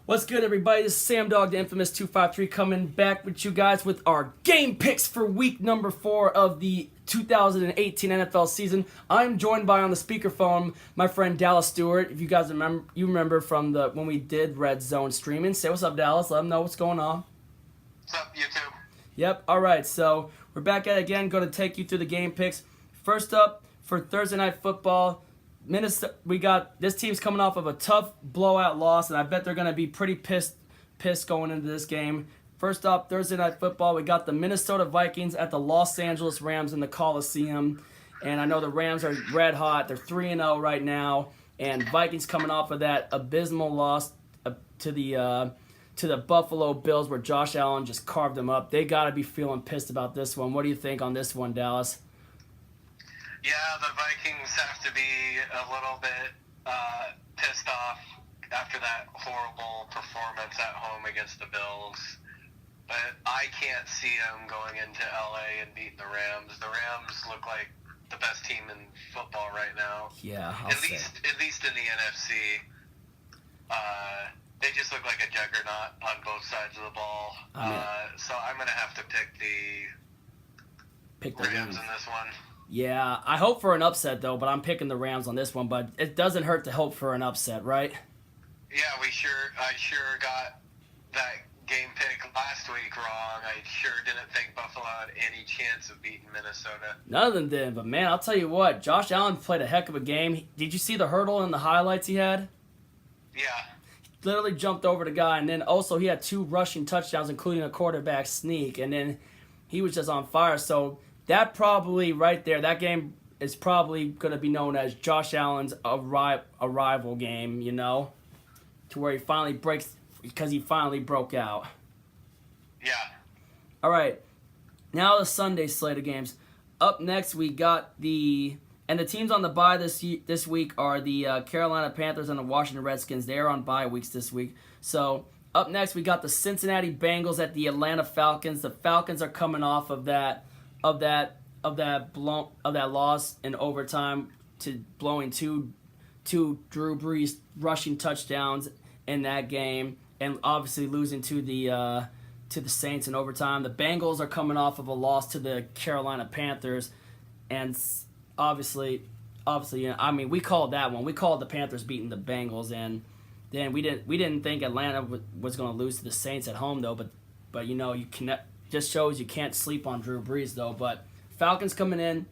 What's good, everybody? This is Sam Dog, the infamous 253, coming back with you guys with our game picks for week number 4 of the 2018 NFL season. I'm joined by, on the speakerphone, my friend Dallas Stewart. If you guys remember from when we did Red Zone streaming. Say what's up, Dallas. Let them know what's going on. What's up, YouTube? Yep. All right. So we're back at it again. Going to take you through the game picks. First up for Thursday Night Football. Minnesota, we got this team's coming off of a tough blowout loss, and I bet they're going to be pretty pissed going into this game. First up, Thursday Night Football, we got the Minnesota Vikings at the Los Angeles Rams in the Coliseum, and I know the Rams are red hot. They're 3-0 right now, and Vikings coming off of that abysmal loss to the Buffalo Bills, where Josh Allen just carved them up. They got to be feeling pissed about this one. What do you think on this one, Dallas? Yeah, the Vikings have to be a little bit pissed off after that horrible performance at home against the Bills. But I can't see them going into LA and beating the Rams. The Rams look like the best team in football right now. Yeah, at least in the NFC. They just look like a juggernaut on both sides of the ball. So I'm going to have to pick the Rams in this one. Yeah, I hope for an upset, though, but I'm picking the Rams on this one. But it doesn't hurt to hope for an upset, right? Yeah, I sure got that game pick last week wrong. I sure didn't think Buffalo had any chance of beating Minnesota. None of them did, but man, I'll tell you what, Josh Allen played a heck of a game. Did you see the hurdle and the highlights he had? Yeah. He literally jumped over the guy, and then also he had 2 rushing touchdowns, including a quarterback sneak, and then he was just on fire. So that probably right there, that game is probably going to be known as Josh Allen's arrival game, you know, to where he finally breaks, because he finally broke out. Yeah. All right, now the Sunday slate of games. Up next, we got the teams on the bye this week are the Carolina Panthers and the Washington Redskins. They're on bye weeks this week. So up next, we got the Cincinnati Bengals at the Atlanta Falcons. The Falcons are coming off of that loss in overtime to blowing two Drew Brees rushing touchdowns in that game, and obviously losing to the Saints in overtime. The Bengals are coming off of a loss to the Carolina Panthers, and obviously, I mean, we called that one. We called the Panthers beating the Bengals, and then we didn't think Atlanta was going to lose to the Saints at home, though. But you know, you can. Just shows you can't sleep on Drew Brees, though. But Falcons coming in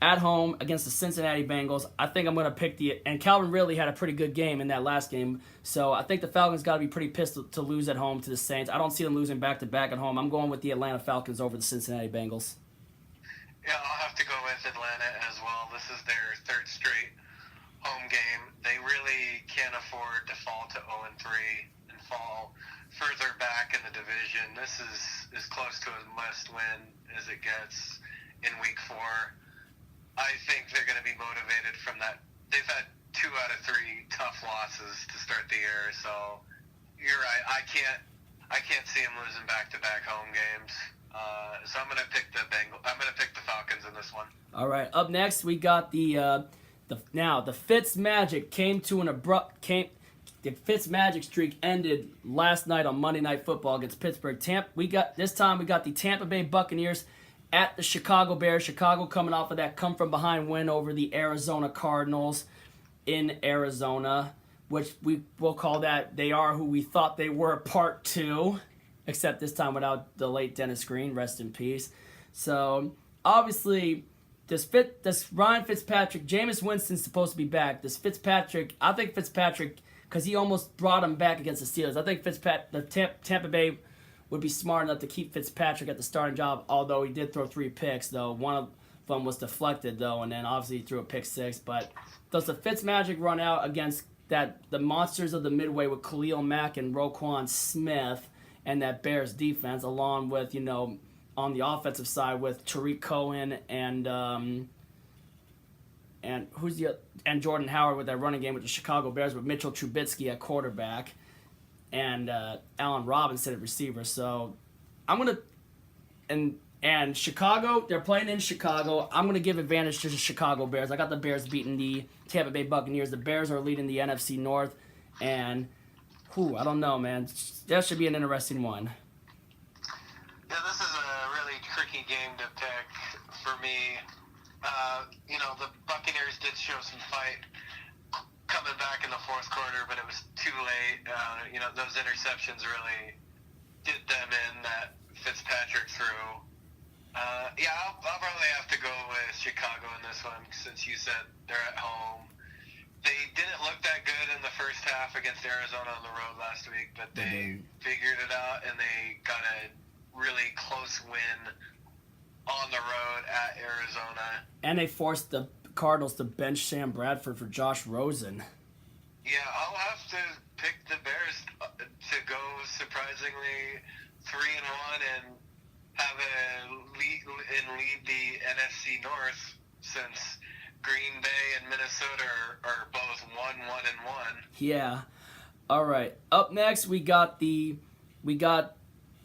at home against the Cincinnati Bengals. I think I'm going to pick and Calvin Ridley had a pretty good game in that last game. So I think the Falcons got to be pretty pissed to lose at home to the Saints. I don't see them losing back-to-back at home. I'm going with the Atlanta Falcons over the Cincinnati Bengals. Yeah, I'll have to go with Atlanta as well. This is their 3rd straight home game. They really can't afford to fall to 0-3 and fall further back in the division. This is as close to a must-win as it gets in Week 4. I think they're going to be motivated from that. They've had 2 out of 3 tough losses to start the year, so you're right. I can't see them losing back-to-back home games. So I'm going to pick the Falcons in this one. All right. Up next, we got the Fitz Magic The Fitzmagic streak ended last night on Monday Night Football against Pittsburgh. This time we got the Tampa Bay Buccaneers at the Chicago Bears. Chicago coming off of that come-from-behind win over the Arizona Cardinals in Arizona, which we will call that they are who we thought they were, part 2, except this time without the late Dennis Green. Rest in peace. So obviously, this Ryan Fitzpatrick, Jameis Winston's supposed to be back. I think Fitzpatrick, because he almost brought him back against the Steelers. I think Tampa Bay would be smart enough to keep Fitzpatrick at the starting job, although he did throw 3 picks, though. One of them was deflected, though, and then obviously he threw a pick 6. But does the Fitzmagic run out against the monsters of the Midway with Khalil Mack and Roquan Smith and that Bears defense, along with, you know, on the offensive side with Tariq Cohen and Jordan Howard with that running game with the Chicago Bears with Mitchell Trubisky at quarterback and Allen Robinson at receiver. So I'm going to and Chicago, they're playing in Chicago. I'm going to give advantage to the Chicago Bears. I got the Bears beating the Tampa Bay Buccaneers. The Bears are leading the NFC North, and I don't know, man. That should be an interesting one. Yeah, this is a really tricky game to pick for me. The Buccaneers did show some fight coming back in the fourth quarter, but it was too late. Those interceptions really did them in that Fitzpatrick threw. I'll probably have to go with Chicago in this one since you said they're at home. They didn't look that good in the first half against Arizona on the road last week, but they figured it out and they got a really close win on the road at Arizona. And they forced the Cardinals to bench Sam Bradford for Josh Rosen. Yeah, I'll have to pick the Bears to go surprisingly 3-1 and have lead the NFC North since Green Bay and Minnesota are both 1-1-1. Yeah. All right. Up next, we got the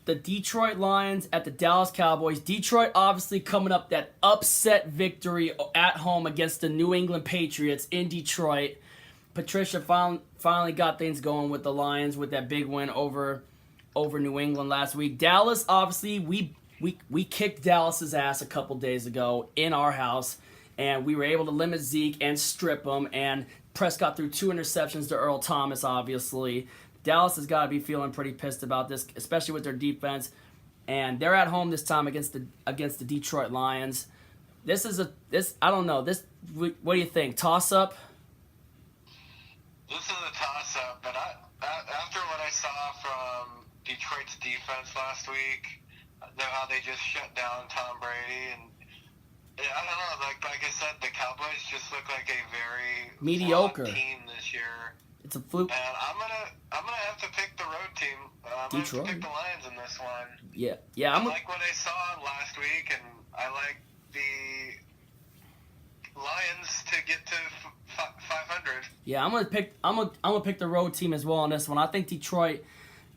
Detroit Lions at the Dallas Cowboys. Detroit obviously coming up that upset victory at home against the New England Patriots in Detroit. Patricia finally got things going with the Lions with that big win over New England last week. Dallas, obviously, we kicked Dallas's ass a couple days ago in our house, and we were able to limit Zeke and strip him, and Prescott threw 2 interceptions to Earl Thomas, obviously. Dallas has got to be feeling pretty pissed about this, especially with their defense. And they're at home this time against the Detroit Lions. I don't know. What do you think? Toss up? This is a toss up, but after what I saw from Detroit's defense last week, how they just shut down Tom Brady, and I don't know. Like I said, the Cowboys just look like a very mediocre team this year. It's a fluke. And I'm gonna have to pick the road team. I'm gonna have to pick the Lions in this one. Yeah. I like what I saw last week, and I like the Lions to get to 500. Yeah, I'm gonna pick the road team as well on this one. I think Detroit,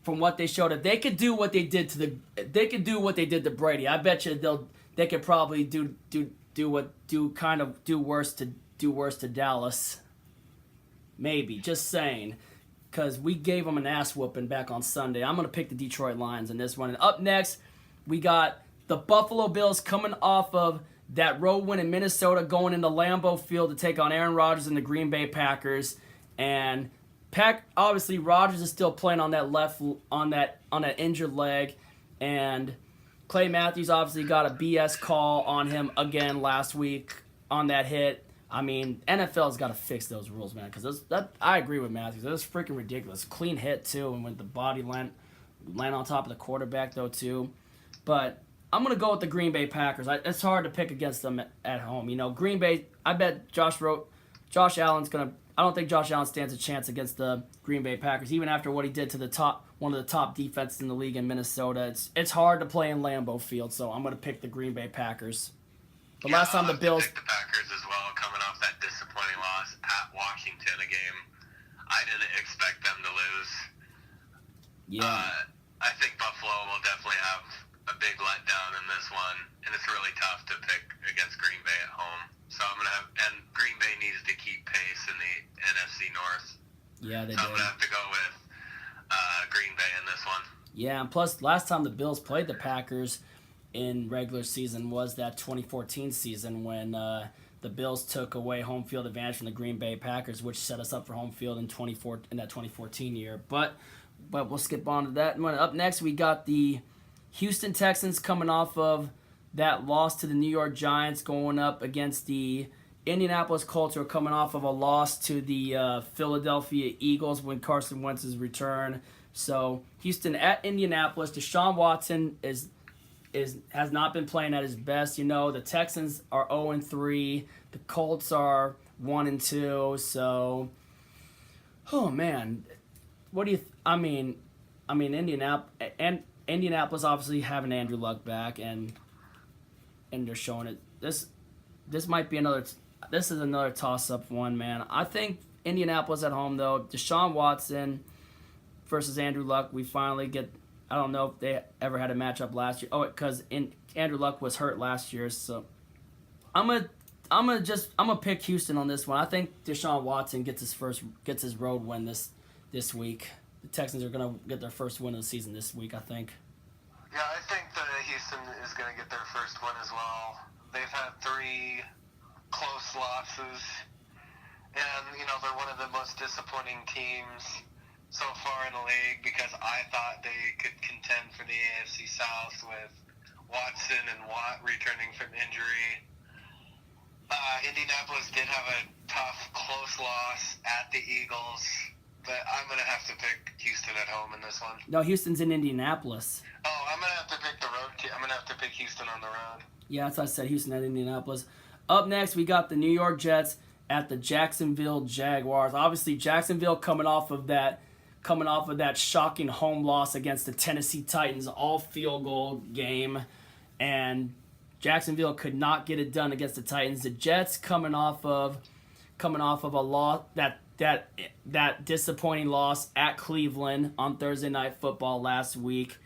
from what they showed, if they could do what they did to Brady, I bet you they could probably do worse to Dallas. Maybe, just saying, because we gave them an ass whooping back on Sunday. I'm gonna pick the Detroit Lions in this one. And up next, we got the Buffalo Bills coming off of that road win in Minnesota, going into Lambeau Field to take on Aaron Rodgers and the Green Bay Packers. And obviously Rodgers is still playing on that injured leg, and Clay Matthews obviously got a BS call on him again last week on that hit. I mean, NFL's got to fix those rules, man, because I agree with Matthews. That was freaking ridiculous. Clean hit, too, and with the body land on top of the quarterback, though, too. But I'm going to go with the Green Bay Packers. It's hard to pick against them at home. Green Bay, I bet Josh Allen's going to – I don't think Josh Allen stands a chance against the Green Bay Packers, even after what he did to one of the top defenses in the league in Minnesota. It's hard to play in Lambeau Field, so I'm going to pick the Green Bay Packers. But last time the Bills... pick the Packers as well, coming off that disappointing loss at Washington, a game I didn't expect them to lose. Yeah. I think Buffalo will definitely have a big letdown in this one, and it's really tough to pick against Green Bay at home. So and Green Bay needs to keep pace in the NFC North. Yeah, they so did. I'm going to have to go with Green Bay in this one. Yeah, and plus, last time the Bills played the Packers in regular season was that 2014 season when the Bills took away home field advantage from the Green Bay Packers, which set us up for home field in that 2014 year. But we'll skip on to that. Up next, we got the Houston Texans coming off of that loss to the New York Giants, going up against the Indianapolis Colts, who are coming off of a loss to the Philadelphia Eagles when Carson Wentz's return. So Houston at Indianapolis. Deshaun Watson has not been playing at his best. The Texans are 0-3. The Colts are 1-2. So, oh man, what do you? I mean, Indianapolis obviously having Andrew Luck back, and they're showing it. This might be another. This is another toss-up one, man. I think Indianapolis at home though. Deshaun Watson versus Andrew Luck. We finally get. I don't know if they ever had a matchup last year. Oh, because Andrew Luck was hurt last year, so I'm gonna pick Houston on this one. I think Deshaun Watson gets his road win this week. the Texans are going to get their first win of the season this week, I think. Yeah, I think that Houston is going to get their first win as well. They've had 3 close losses, and, they're one of the most disappointing teams so far in the league because I thought they could contend for the AFC South with Watson and Watt returning from injury. Indianapolis did have a tough, close loss at the Eagles, but I'm going to have to pick Houston at home in this one. No, Houston's in Indianapolis. Oh, I'm going to have to pick the road team. I'm going to have to pick Houston on the road. Yeah, that's what I said, Houston at Indianapolis. Up next, we got the New York Jets at the Jacksonville Jaguars. Obviously, Jacksonville coming off of that shocking home loss against the Tennessee Titans, all field goal game, and Jacksonville could not get it done against the Titans. The Jets coming off of a loss, that disappointing loss at Cleveland on Thursday Night Football last week.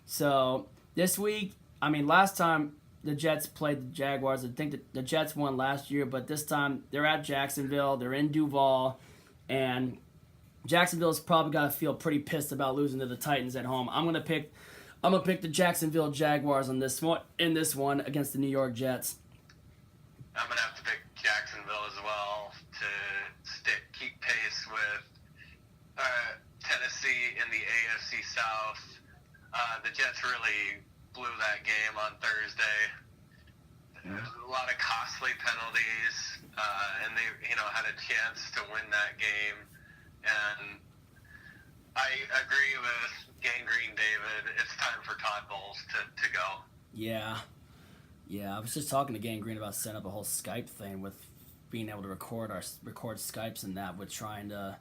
So this week, last time the Jets played the Jaguars, I think the Jets won last year, but this time they're at Jacksonville, they're in Duval, and Jacksonville's probably got to feel pretty pissed about losing to the Titans at home. I'm gonna pick the Jacksonville Jaguars in this one against the New York Jets. I'm gonna have to pick Jacksonville as well to keep pace with Tennessee in the AFC South. The Jets really blew that game on Thursday. A lot of costly penalties, and they had a chance to win that game. And I agree with Gangrene David. It's time for Todd Bowles to go. Yeah. I was just talking to Gangrene about setting up a whole Skype thing with being able to record Skypes and that with trying to,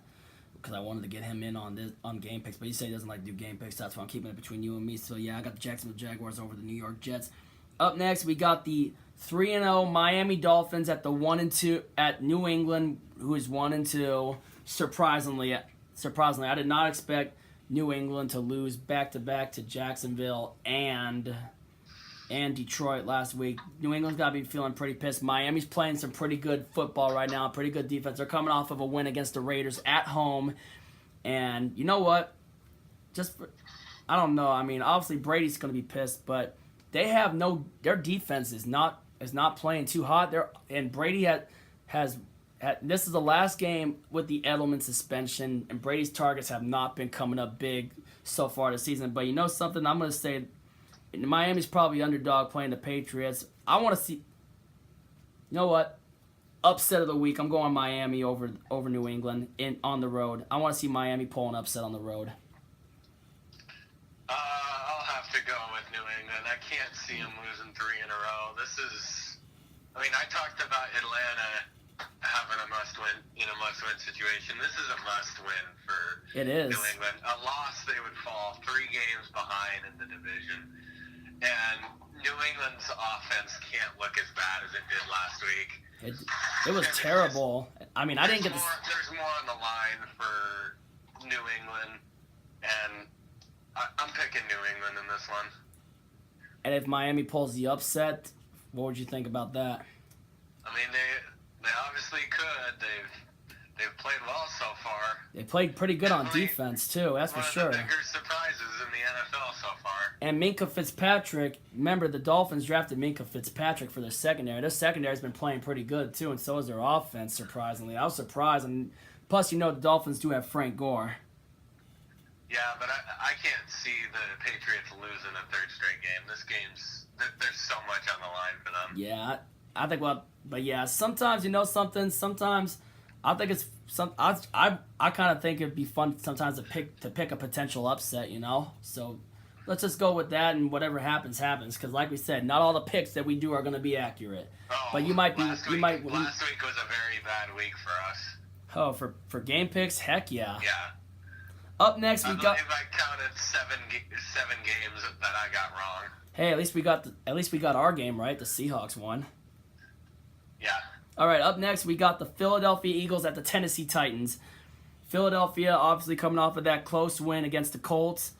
because I wanted to get him in on game picks, but he said he doesn't like to do game picks. That's why I'm keeping it between you and me. So yeah, I got the Jacksonville Jaguars over the New York Jets. Up next, we got the 3-0 Miami Dolphins at the 1-2 at New England, who is 1-2. Surprisingly, I did not expect New England to lose back-to-back to Jacksonville and Detroit last week. New England's got to be feeling pretty pissed. Miami's playing some pretty good football right now, pretty good defense. They're coming off of a win against the Raiders at home. And you know what? I don't know. Obviously Brady's going to be pissed, but their defense is not playing too hot. And Brady has this is the last game with the Edelman suspension, and Brady's targets have not been coming up big so far this season. But you know something? I'm going to say Miami's probably underdog playing the Patriots. I want to see, you know what? Upset of the week. I'm going Miami over New England on the road. I want to see Miami pull an upset on the road. I'll have to go with New England. I can't see them losing 3 in a row. I talked about Atlanta having a must-win situation. This is a must-win for New England. A loss, they would fall 3 games behind in the division. And New England's offense can't look as bad as it did last week. It was terrible. I didn't get There's more on the line for New England, and I'm picking New England in this one. And if Miami pulls the upset, what would you think about that? They obviously could. They've played well so far. They played pretty good on defense too. That's for sure. One of the bigger surprises in the NFL so far. And Minkah Fitzpatrick. Remember, the Dolphins drafted Minkah Fitzpatrick for their secondary. Their secondary's been playing pretty good too, and so is their offense. Surprisingly, I was surprised. And plus, the Dolphins do have Frank Gore. Yeah, but I can't see the Patriots losing a 3rd straight game. This there's so much on the line for them. Yeah, I think sometimes sometimes I think it's I kind of think it'd be fun sometimes to pick a potential upset, So let's just go with that, and whatever happens. Because like we said, not all the picks that we do are going to be accurate. Oh, but last week was a very bad week for us. Oh, for game picks, heck yeah. Yeah. Up next, I counted 7 games that I got wrong. Hey, at least we got our game right. The Seahawks won. Yeah. All right, up next, we got the Philadelphia Eagles at the Tennessee Titans. Philadelphia obviously coming off of that close win against the Colts,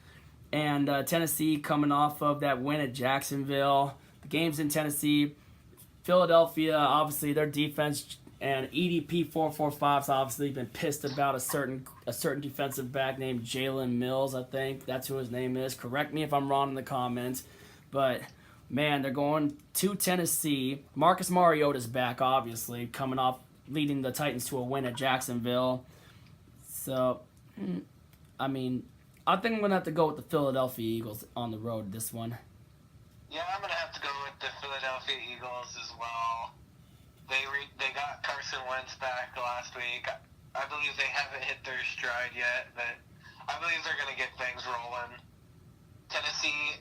and Tennessee coming off of that win at Jacksonville. The game's in Tennessee. Philadelphia, obviously, their defense And EDP445's obviously been pissed about a certain defensive back named Jalen Mills, I think. That's who his name is. Correct me if I'm wrong in the comments. But, man, they're going to Tennessee. Marcus Mariota's back, obviously, coming off leading the Titans to a win at Jacksonville. So, I mean, I think I'm going to have to go with the Philadelphia Eagles on the road this one. Yeah, I'm going to have to go with the Philadelphia Eagles as well. They got Carson Wentz back last week. I believe they haven't hit their stride yet, but I believe they're going to get things rolling. Tennessee,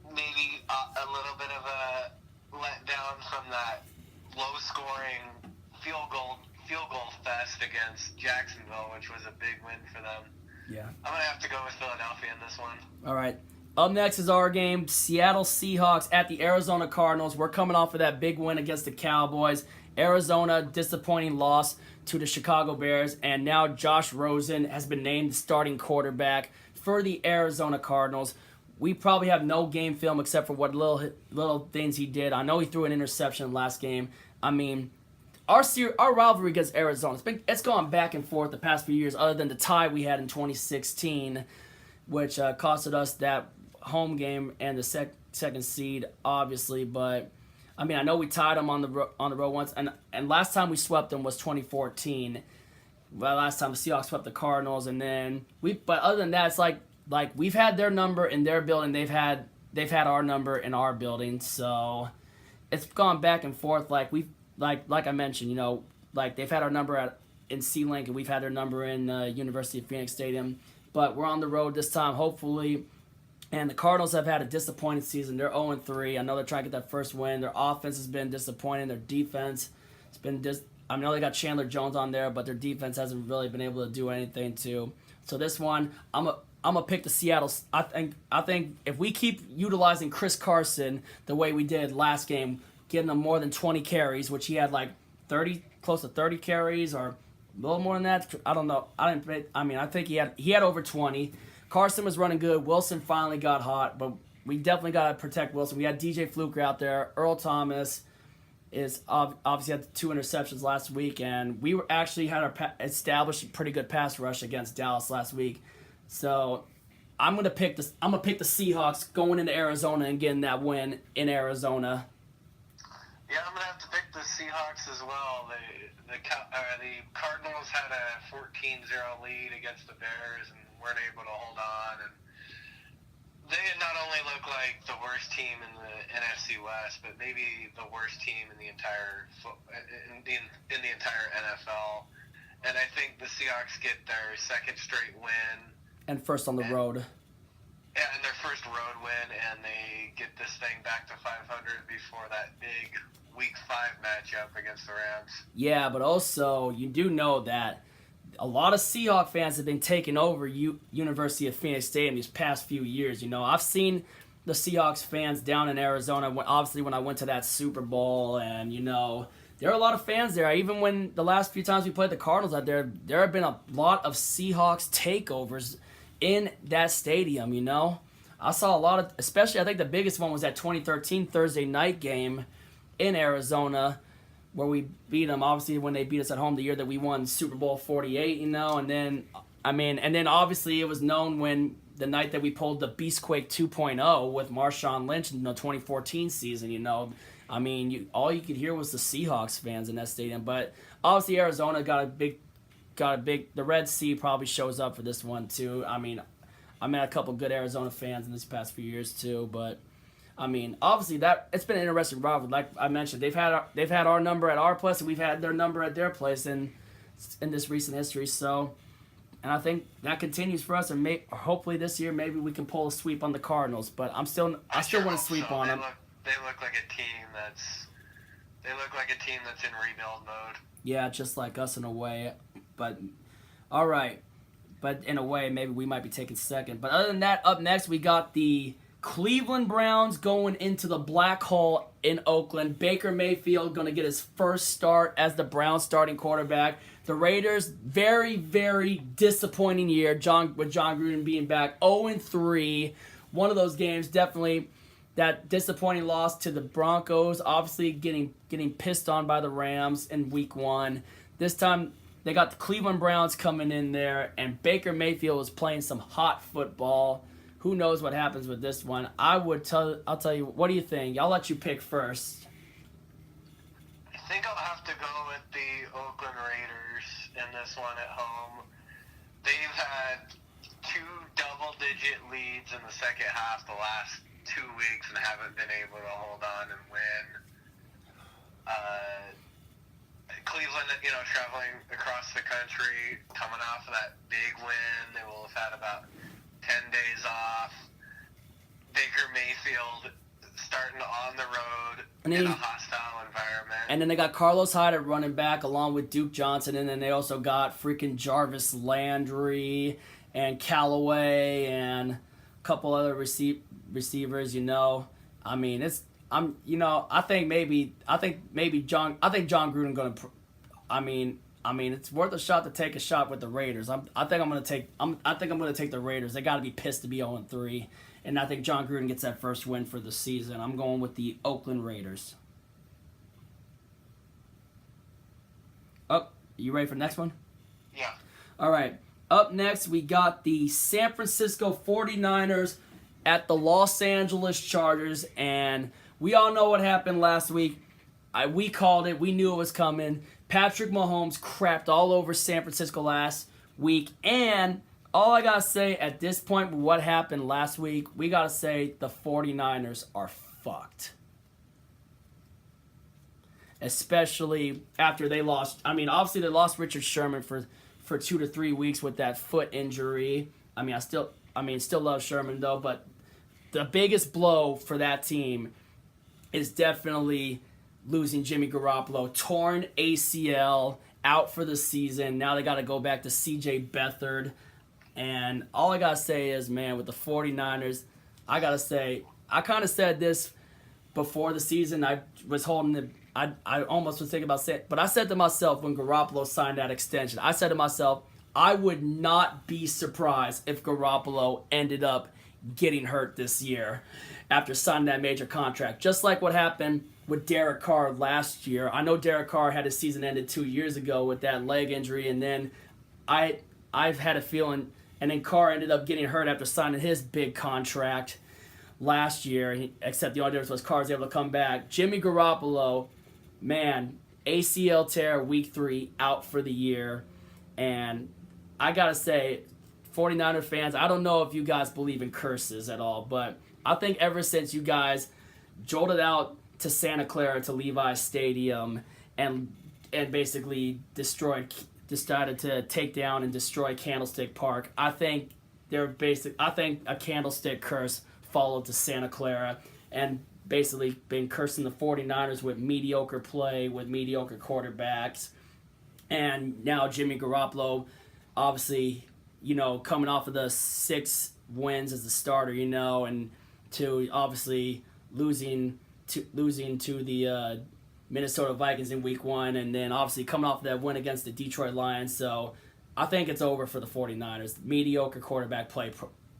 maybe a little bit of a letdown from that low-scoring field goal fest against Jacksonville, which was a big win for them. Yeah. I'm going to have to go with Philadelphia in this one. All right. Up next is our game, Seattle Seahawks at the Arizona Cardinals. We're coming off of that big win against the Cowboys. Arizona, disappointing loss to the Chicago Bears, and now Josh Rosen has been named starting quarterback for the Arizona Cardinals. We probably have no game film except for what little things he did. I know he threw an interception last game. I mean, our rivalry against Arizona, it's gone back and forth the past few years, other than the tie we had in 2016, which costed us that home game and the second seed, obviously. But I mean, I know we tied them on the road once, and last time we swept them was 2014. Well, last time the Seahawks swept the Cardinals, and then but other than that, it's like we've had their number in their building, they've had our number in our building, so it's gone back and forth. Like I mentioned, they've had our number in C-Link, and we've had their number in University of Phoenix Stadium. But we're on the road this time, hopefully. And the Cardinals have had a disappointing season. They're 0-3. I know they're trying to get that first win. Their offense has been disappointing. Their defense has been I know they got Chandler Jones on there, but their defense hasn't really been able to do anything too. So this one, I'm gonna pick the Seattle. I think if we keep utilizing Chris Carson the way we did last game, getting him more than 20 carries, which he had like close to 30 carries or a little more than that. I don't know. I think he had over 20. Carson was running good. Wilson finally got hot, but we definitely got to protect Wilson. We had DJ Fluker out there. Earl Thomas is obviously had 2 interceptions last week, and we had established a pretty good pass rush against Dallas last week. So I'm gonna pick the Seahawks going into Arizona and getting that win in Arizona. Yeah, I'm gonna have to pick the Seahawks as well. The Cardinals had a 14-0 lead against the Bears and weren't able to hold on, and they not only look like the worst team in the NFC West, but maybe the worst team in the entire in the entire NFL. And I think the Seahawks get their second straight win and first on the road. Yeah, and their first road win, and they get this thing back to 500 before that big Week 5 matchup against the Rams. Yeah, but also you do know that a lot of Seahawks fans have been taking over University of Phoenix Stadium these past few years. I've seen the Seahawks fans down in Arizona, obviously when I went to that Super Bowl, and, there are a lot of fans there. Even when the last few times we played the Cardinals out there have been a lot of Seahawks takeovers in that stadium, I saw a lot of, especially I think the biggest one was that 2013 Thursday night game in Arizona, where we beat them, obviously, when they beat us at home the year that we won Super Bowl 48, and then obviously it was known when the night that we pulled the Beastquake 2.0 with Marshawn Lynch in the 2014 season, all you could hear was the Seahawks fans in that stadium. But obviously Arizona got a big, the Red Sea probably shows up for this one too. I met a couple good Arizona fans in these past few years too, but obviously it's been an interesting rivalry. Like I mentioned, they've had our number at our place, and we've had their number at their place in this recent history. So, and I think that continues for us, and hopefully this year maybe we can pull a sweep on the Cardinals. But I still want to sweep on them. They look like a team that's in rebuild mode. Yeah, just like us in a way. But all right, but in a way maybe we might be taking second. But other than that, up next we got the Cleveland Browns going into the black hole in Oakland. Baker Mayfield going to get his first start as the Browns starting quarterback. The Raiders, very, very disappointing year with John Gruden being back. 0-3. One of those games definitely that disappointing loss to the Broncos, obviously getting pissed on by the Rams in Week 1. This time they got the Cleveland Browns coming in there, and Baker Mayfield was playing some hot football. Who knows what happens with this one? I'll tell you. What do you think? I'll let you pick first. I think I'll have to go with the Oakland Raiders in this one at home. They've had 2 double-digit leads in the second half the last 2 weeks and haven't been able to hold on and win. Cleveland, traveling across the country, coming off of that big win. They will have had about 10 days off. Baker Mayfield starting on the road in a hostile environment. And then they got Carlos Hyde at running back along with Duke Johnson, and then they also got freaking Jarvis Landry and Callaway and a couple other receivers. I mean, I think John Gruden going to. I mean, it's worth a shot to take a shot with the Raiders. I think I'm going to take the Raiders. They got to be pissed to be 0-3, and I think John Gruden gets that first win for the season. I'm going with the Oakland Raiders. Oh, you ready for the next one? Yeah. All right. Up next, we got the San Francisco 49ers at the Los Angeles Chargers, and we all know what happened last week. We called it. We knew it was coming. Patrick Mahomes crapped all over San Francisco last week, and all I got to say at this point with what happened last week, we got to say the 49ers are fucked. Especially after they lost. I mean, obviously they lost Richard Sherman for 2 to 3 weeks with that foot injury. I mean, still love Sherman though, but the biggest blow for that team is definitely losing Jimmy Garoppolo, torn ACL, out for the season. Now they got to go back to CJ Beathard. And all I got to say is, man, with the 49ers, I got to say, I kind of said this before the season. I was holding it. I almost was thinking about saying, but I said to myself when Garoppolo signed that extension, I said to myself, I would not be surprised if Garoppolo ended up getting hurt this year after signing that major contract. Just like what happened with Derek Carr last year. I know Derek Carr had his season ended 2 years ago with that leg injury, and then I've had a feeling, and then Carr ended up getting hurt after signing his big contract last year, except the only difference was Carr was able to come back. Jimmy Garoppolo, man, ACL tear week 3, out for the year. And I got to say, 49er fans, I don't know if you guys believe in curses at all, but I think ever since you guys jolted out to Santa Clara to Levi's Stadium and basically decided to take down and destroy Candlestick Park, I think a candlestick curse followed to Santa Clara and basically been cursing the 49ers with mediocre play, with mediocre quarterbacks. And now Jimmy Garoppolo, obviously, coming off of the 6 wins as a starter, and to obviously losing to the Minnesota Vikings in Week 1, and then obviously coming off of that win against the Detroit Lions. So I think it's over for the 49ers. Mediocre quarterback play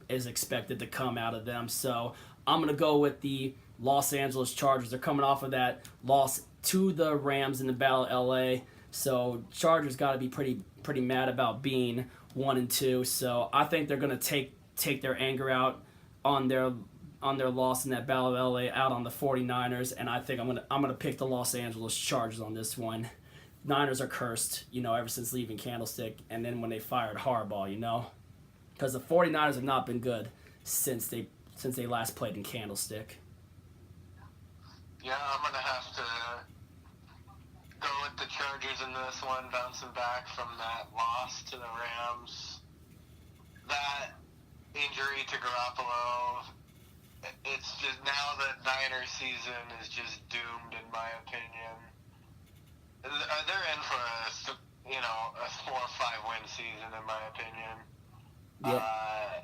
is expected to come out of them. So I'm going to go with the Los Angeles Chargers. They're coming off of that loss to the Rams in the Battle of LA. So Chargers got to be pretty mad about being 1-2. So I think they're going to take their anger out on their loss in that Battle of LA out on the 49ers, and I think I'm gonna pick the Los Angeles Chargers on this one. Niners are cursed, ever since leaving Candlestick, and then when they fired Harbaugh, because the 49ers have not been good since they last played in Candlestick. Yeah, I'm gonna have to go with the Chargers in this one, bouncing back from that loss to the Rams. That injury to Garoppolo, it's just now the Niners season is just doomed, in my opinion. They're in for a 4 or 5 win season, in my opinion. Yeah.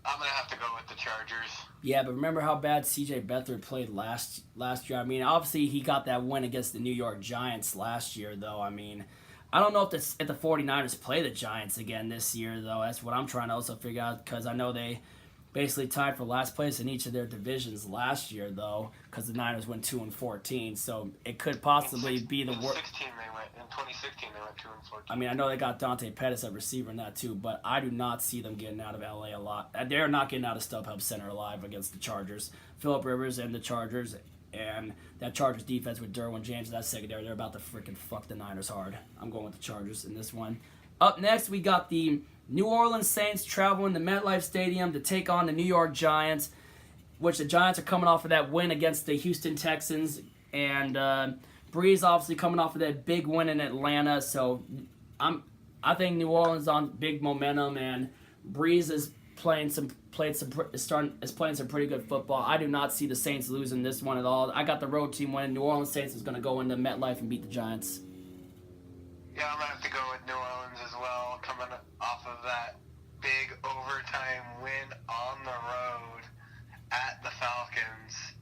I'm gonna have to go with the Chargers. Yeah, but remember how bad CJ Beathard played last year. I mean, obviously he got that win against the New York Giants last year, though. I mean, I don't know if the 49ers play the Giants again this year, though. That's what I'm trying to also figure out, because I know they basically tied for last place in each of their divisions last year, though, because the Niners went 2-14. So it could possibly be the worst. In 2016 they went 2-14. I mean, I know they got Dante Pettis at receiver in that too, but I do not see them getting out of LA a lot. They're not getting out of StubHub Center alive against the Chargers. Phillip Rivers and the Chargers, and that Chargers defense with Derwin James, that secondary, they're about to freaking fuck the Niners hard. I'm going with the Chargers in this one. Up next, we got the New Orleans Saints traveling to MetLife Stadium to take on the New York Giants, which the Giants are coming off of that win against the Houston Texans, and Breeze obviously coming off of that big win in Atlanta. So I think New Orleans is on big momentum, and Breeze is playing some pretty good football. I do not see the Saints losing this one at all. I got the road team winning. New Orleans Saints is going to go into MetLife and beat the Giants. Yeah, I'm going to have to go with New Orleans as well, coming off of that big overtime win on the road at the Falcons.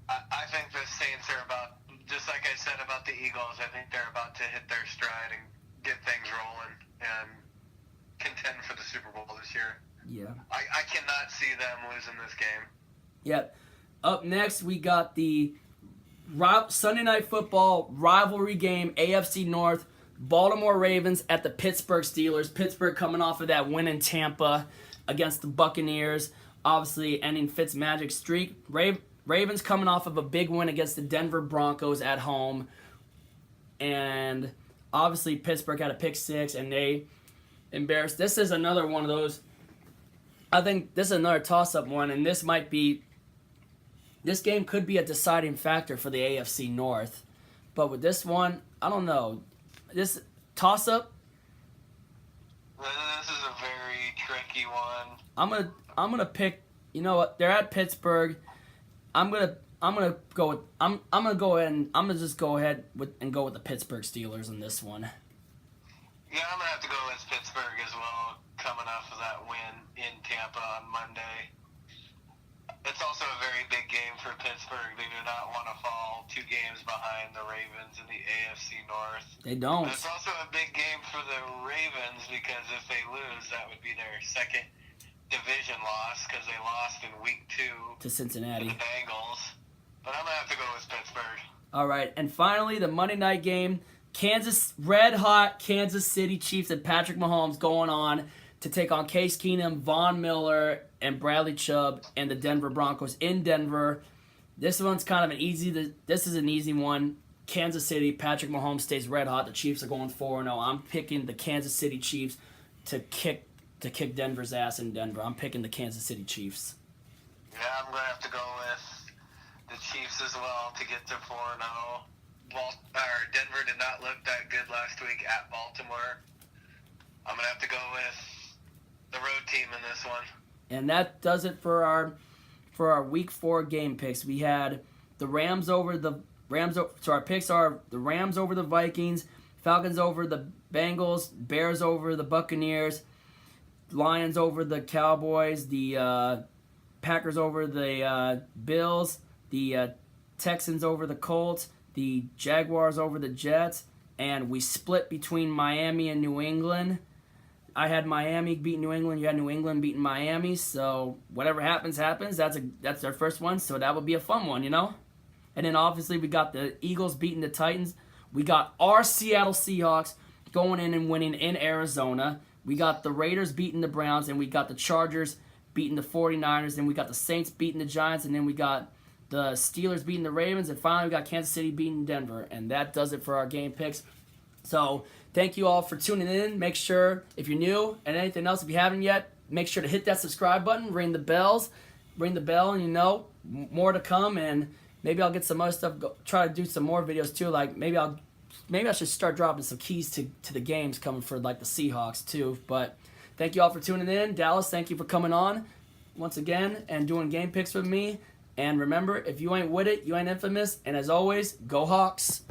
I think the Saints are about, just like I said about the Eagles, I think they're about to hit their stride and get things rolling and contend for the Super Bowl this year. Yeah. I cannot see them losing this game. Yep. Up next, we got the Sunday Night Football rivalry game, AFC North, Baltimore Ravens at the Pittsburgh Steelers. Pittsburgh coming off of that win in Tampa against the Buccaneers, obviously ending Fitzmagic's streak. Ravens coming off of a big win against the Denver Broncos at home, and obviously Pittsburgh had a pick six, and they embarrassed. This is another one of those. I think this is another toss-up one, and this game could be a deciding factor for the AFC North. But with this one, I don't know. This toss-up, This is a very tricky one. I'm gonna pick. You know what? They're at Pittsburgh. I'm gonna just go ahead and go with the Pittsburgh Steelers in this one. Yeah, I'm gonna have to go with Pittsburgh as well, coming off of that win in Tampa on Monday. It's also a very big game for Pittsburgh. They do not want to fall 2 games behind the Ravens in the AFC North. They don't. But it's also a big game for the Ravens because if they lose, that would be their second division loss because they lost in week 2 to Cincinnati. to the Bengals. But I'm going to have to go with Pittsburgh. All right, and finally, the Monday night game, red-hot Kansas City Chiefs and Patrick Mahomes going on to take on Case Keenum, Von Miller, and Bradley Chubb and the Denver Broncos in Denver. This one's kind of this is an easy one. Kansas City, Patrick Mahomes stays red hot. The Chiefs are going 4-0. I'm picking the Kansas City Chiefs to kick Denver's ass in Denver. I'm picking the Kansas City Chiefs. Yeah, I'm going to have to go with the Chiefs as well to get to 4-0. Denver did not look that good last week at Baltimore. I'm going to have to go with the road team in this one. And that does it for our Week 4 game picks. We had the Rams over the So our picks are the Rams over the Vikings, Falcons over the Bengals, Bears over the Buccaneers, Lions over the Cowboys, the Packers over the Bills, the Texans over the Colts, the Jaguars over the Jets, and we split between Miami and New England. I had Miami beating New England. You had New England beating Miami. So whatever happens. That's our first one. So that would be a fun one, you know. And then obviously we got the Eagles beating the Titans. We got our Seattle Seahawks going in and winning in Arizona. We got the Raiders beating the Browns, and we got the Chargers beating the 49ers. Then we got the Saints beating the Giants, and then we got the Steelers beating the Ravens, and finally we got Kansas City beating Denver. And that does it for our game picks. So thank you all for tuning in. Make sure, if you're new, and anything else, if you haven't yet, make sure to hit that subscribe button, ring the bell, and you know, more to come. And maybe I'll get some other stuff, try to do some more videos too. Like maybe I should start dropping some keys to the games coming for like the Seahawks too. But thank you all for tuning in. Dallas, thank you for coming on once again and doing game picks with me. And remember, if you ain't with it, you ain't infamous. And as always, go Hawks.